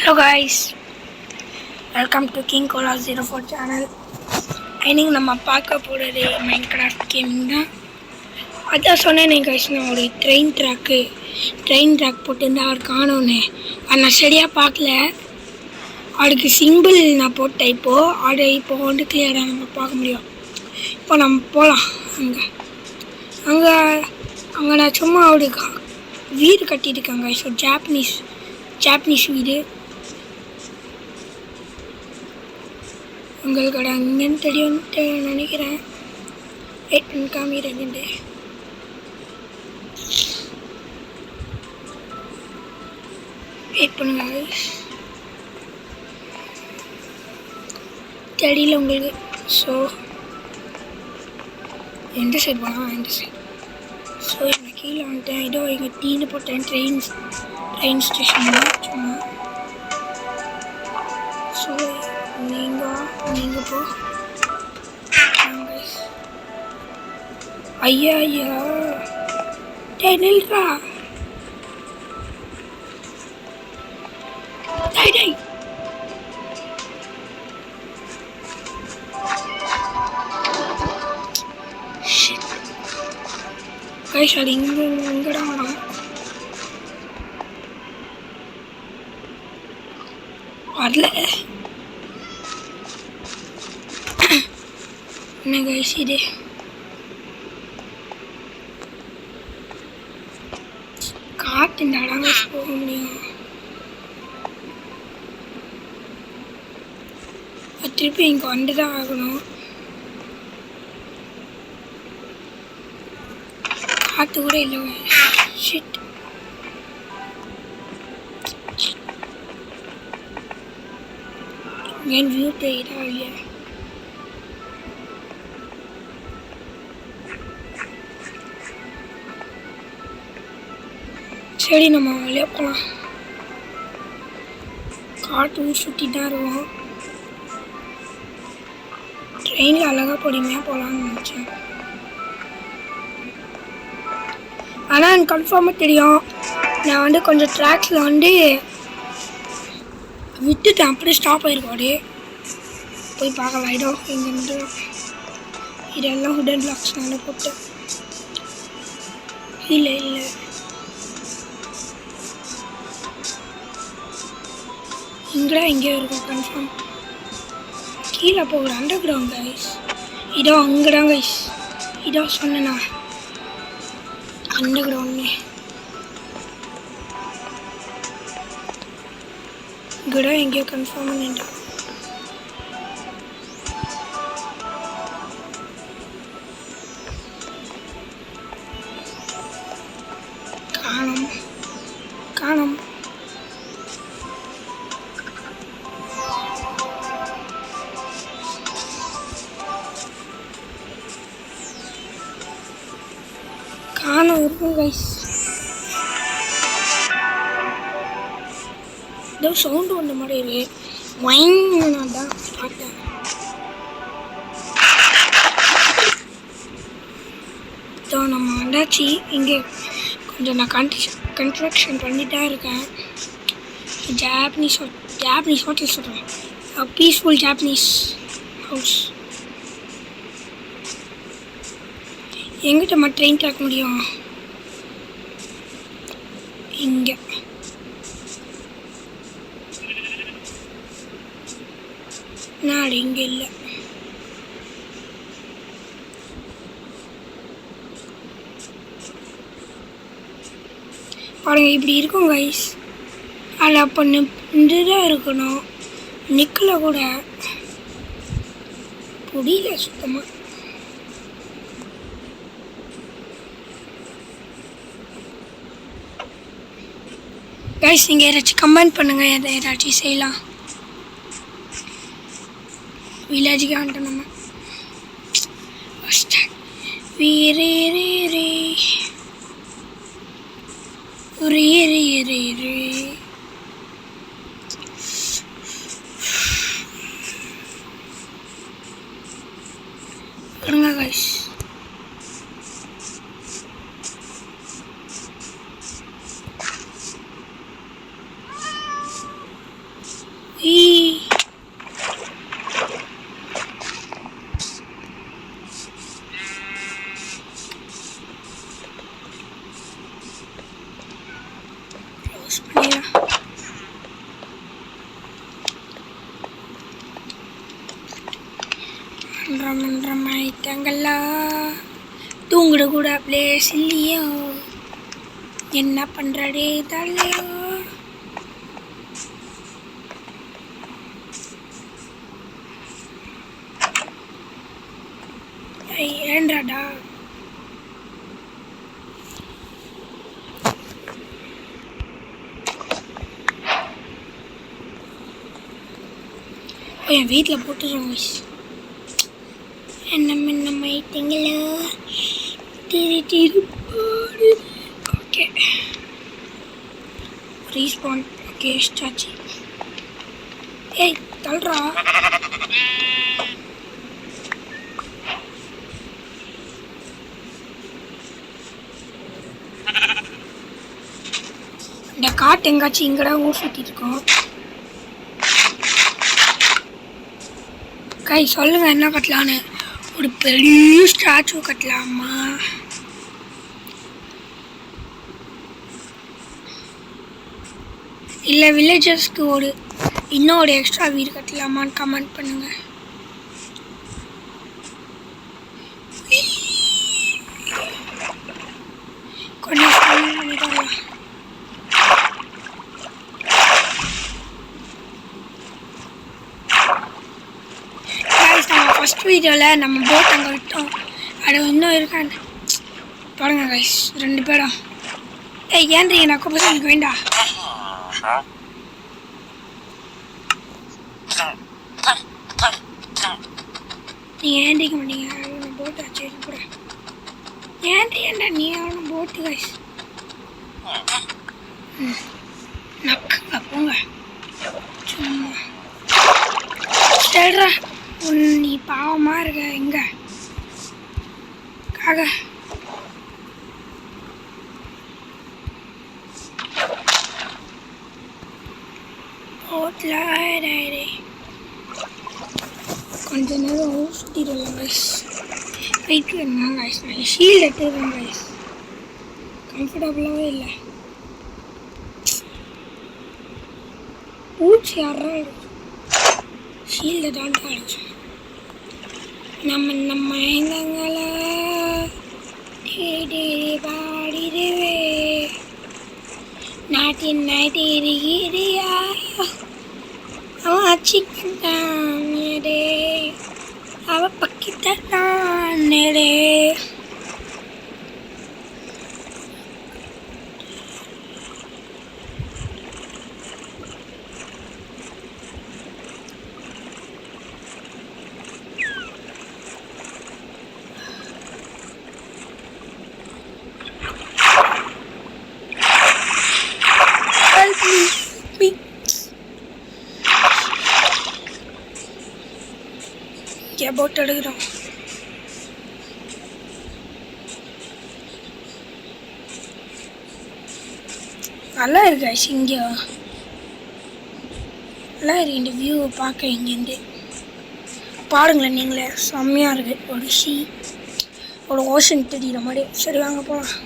Hello guys, welcome to King Cola 04 channel. இன்னைக்கு நம்ம பார்க்க போகிறது மைன்கிராஃப்ட் கேமிங் தான். அதான் சொன்னேன் guys, நான் ஒரு ட்ரெயின் ட்ராக் போட்டுருந்தா அவர் காணோன்னு அது நான் சரியாக பார்க்கல. அதுக்கு சிம்பிள் நான் போட்டேன். இப்போது வந்து கிளியராக நம்ம பார்க்க முடியும். இப்போ நம்ம போகலாம். அங்கே நான் சும்மா அவருக்கு வீடு கட்டியிருக்காங்க. ஸோ ஜாப்பனீஸ் வீடு. உங்களுக்கு அங்கேன்னு தெரியும்ட்டு நினைக்கிறேன். வெயிட் பண்ணி காமிக்கிறேன். வெயிட் பண்ணுங்க, தெரியல உங்களுக்கு. ஸோ எந்த சைடு போகலாம்? எந்த சைடு? ஸோ எனக்கு கீழே வந்துட்டேன். இதோ எங்கள் டீன்னு போட்டேன். ட்ரெயின் ஸ்டேஷன் தான் சும்மா. ஸோ நீங்கள் போ. ஐயா டேய் நில்றா. டேய் கைஸ் அது இங்கடா வரும். வரல என்ன கைஸ் இது? காட்டு நடங்க போக முடியும். திருப்பி இங்கே வந்து தான் ஆகணும். காற்று கூட இல்லைங்க. ஷிட். என் வியூ தெரியுதா இல்லையா? சரி நம்ம வெளியே போகலாம். காட்டு ஊர் சுற்றி தான் இருக்கும். ட்ரெயினில் அழகாக பொறுமையாக போகலான்னு நினச்சேன். ஆனால் எனக்கு கன்ஃபார்மாக தெரியும், நான் வந்து கொஞ்சம் ட்ராக்ஸில் வந்து விட்டுட்டேன். அப்படியே ஸ்டாப் ஆகிருக்காரு. போய் பார்க்கலாம். இங்கேருந்து இதெல்லாம் ஹுடன் பிளாக்ஸ் நான் போட்டேன். இல்லை இங்கடா எங்கேயோ இருக்கும் கன்ஃபார்ம். கீழே போகிற அண்டர் கிரவுண்ட் கைஸ். இதோ அங்கேதான் கைஸ். இதோ சொன்னேண்ணா அண்டர் கிரவுண்டு. இங்கடா எங்கேயோ கன்ஃபார்ம் பண்ணிட்டா. காணோம் இருக்கும் கைஸ். ஏதோ சவுண்டு வந்த மாதிரி இருக்கு. நான் தான் பார்த்தேன். ஸோ நம்ம வந்தாச்சு. இங்கே கொஞ்சம் நான் கன்ஸ்ட்ரக்ஷன் பண்ணிட்டு தான் இருக்கேன். ஜாப்பனீஸ் ஹோட்டல் சொல்கிறேன். Peaceful Japanese house. எங்கிட்ட நம்ம ட்ரெயின் ட்ராக் முடியும்? இங்கே நாடு இங்கே இல்லை. பாருங்க இப்படி இருக்கும் கைஸ். அதில் அப்போ நின்றுதான் இருக்கணும். நிற்கல கூட புரியல சுத்தமாக. கைஸ் நீங்கள் ஏதாச்சும் கமெண்ட் பண்ணுங்கள். ஏதாச்சும் செய்யலாம். வில்லேஜுக்கு வந்துட்டோம் நம்ம. கைஸ் க்ளோஸ் பண்ணிடலாம். மன்றம் ஆயிட்டாங்களா, தூங்குட கூட பிளேஸ் இல்லையோ, என்ன பண்ணுறடே தலையோ. ஏன்றாடா என் வீட்டில் போட்டுருவோம். என்ன ஆயிட்டீங்களோ திரு. Okay respawn. Okay statue. ஏய் தள்ளுறா. இந்த காட்டு எங்காச்சும் இங்கடா ஊர் சுற்றிட்டு இருக்கோம். கை சொல்லுங்க என்ன கட்டலான்னு. ஒரு பெரிய ஸ்டாச்சு கட்டலாமா, இல்லை வில்லேஜர்ஸ்க்கு இன்னொரு எக்ஸ்ட்ரா வீடு கட்டலாமான்னு கமெண்ட் பண்ணுங்க. கொஞ்சம் பண்ணிக்கலாம். ஃபஸ்ட் வீடியோவில் நம்ம போட் அங்கே விட்டோம், அது இன்னும் இருக்கான்னு பாருங்க கைஸ். 2 பேரும் ஏன்றீங்க, நான் கூப்பிட்டு எனக்கு வேண்டாம். நீங்கள் ஏண்டிக்க மாட்டீங்க, போட்டு வச்சு கூட ஏன்டா நீ அவனும் போட்டு கைஸ். நக்குங்க போங்க சும்மா. சரிடா நீ பாவமா இருக்க. எங்க காக போட்ல கொஞ்ச நேரம் சுற்றிடலாம் கைஸ். வெயிட் வேணுமா கைஸ்? நான் ஷீல்டு எடுத்துருக்கேன் கைஸ், கம்ஃபர்டபுளாகவே இல்லை. பூச்சி யாரா ஷீல்டு தான் அடிச்சு. நம்ம எங்கங்கள பாடிடுவே நாட்டின் நாட்டியா அவன் சிக்கே அவ பக்கித்தானே. போட் எடுக்கிறோம். நல்லா இருக்கு இங்கே, நல்லா இருக்கு இந்த வியூவை பார்க்க. இங்கேருந்து பாருங்களேன் நீங்களே, செம்மையாக இருக்குது. ஒரு ஓஷன் தெரியுற மாதிரி. சரி வாங்க போகலாம்.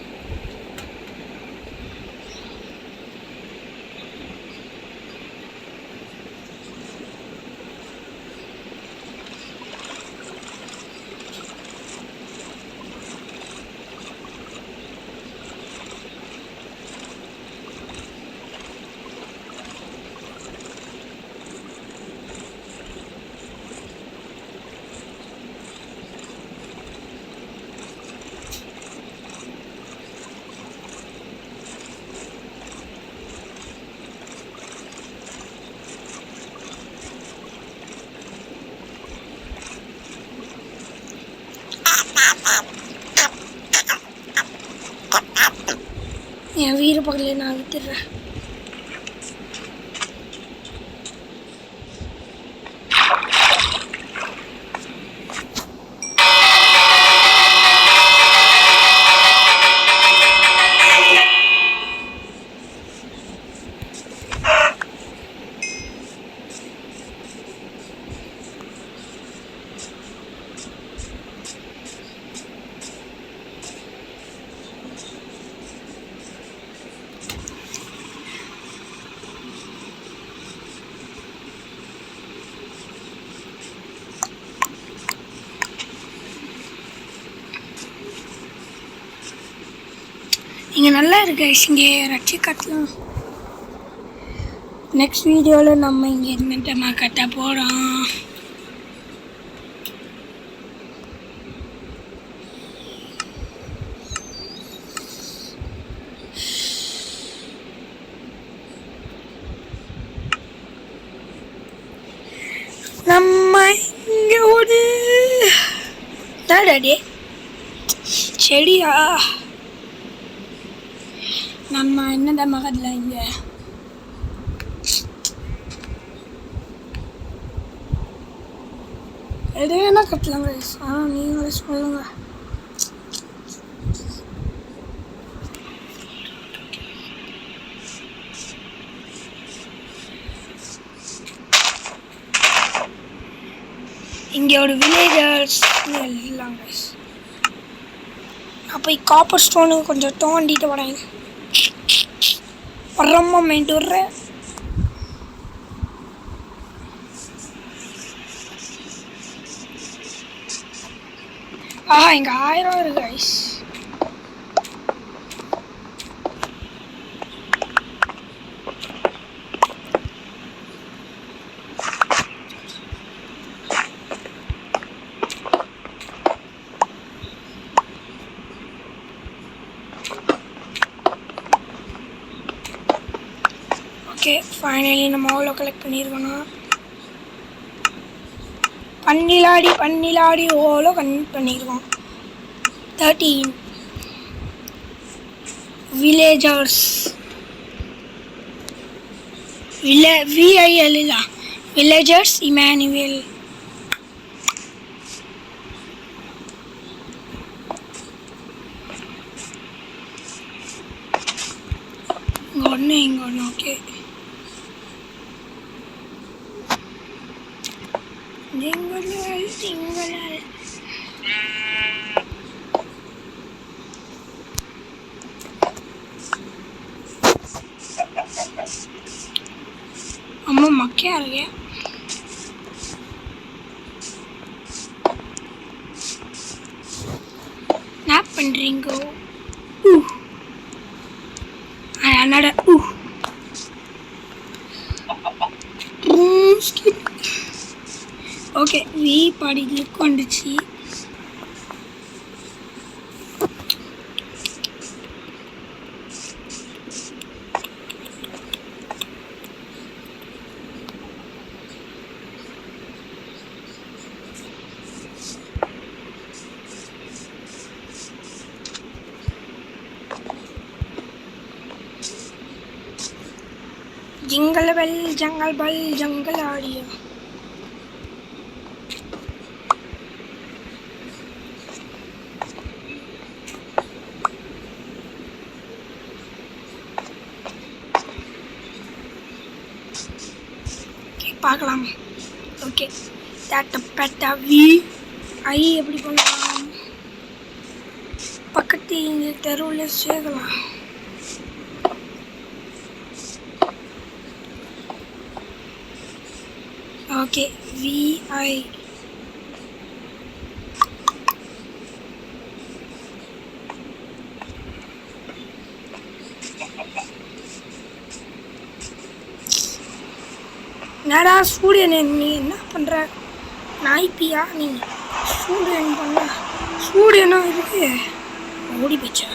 என் வீடு பக்கத்தில் நான் வித்துடுறேன். இங்கே நல்லா இருக்கு இங்கே ரட்சி கட்டலாம். நெக்ஸ்ட் வீடியோவில் நம்ம இங்கே இருந்துட்டோமா கட்ட போகிறோம். நம்ம இங்கே ஒரு டாடி செடியா நம்ம என்னடா மகத்தில் இங்கே எது வேணா கட்டலாங்க. ஆனால் நீங்களே சொல்லுங்க. இங்கே ஒரு வில்லேஜர்ஸ் எல்லாம் நான் போய் காப்பர் ஸ்டோனு கொஞ்சம் தோண்டிட்டு வரேன். வரமா மைண்ட் விடுறேன். இங்கே 1000 இருக்கு கைஸ். ஓகே ஃபைனலி நம்ம அவ்வளோ கலெக்ட் பண்ணியிருக்கணும். பன்னிலாடி ஓலோ கனெக்ட் பண்ணியிருக்கோம். 13 வில்லேஜர்ஸ் VIL இல்ல வில்லேஜர்ஸ் இமானுவேல். இங்கே ஒன்று ஓகே. அம்மா மக்கையா இருக்கு. என்ன பண்றீங்க? என்னடா ஓகே வி பாடி கிளிக் வந்துச்சு. जिंगल बेल जंगल बल जंगल आड़िया. பார்க்கலாம். ஓகே தட்ட வி ஐ எப்படி பண்ணலாம்? பக்கத்து இங்கே தெருவில் சேர்க்கலாம். ஓகே VI என்னடா சூரியன் நீ என்ன பண்ணுற? நாய்ப்பியா நீ? சூரியன் பண்ண சூரியனா இருக்கு ஓடி போச்சா?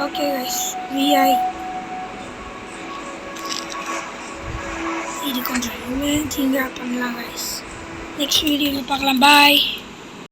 ஓகே கைஸ் VI இது கொஞ்சம் இமேஜிங்காக பண்ணலாம் கைஸ். நெக்ஸ்ட் வீடியோவில் பார்க்கலாம். பாய்.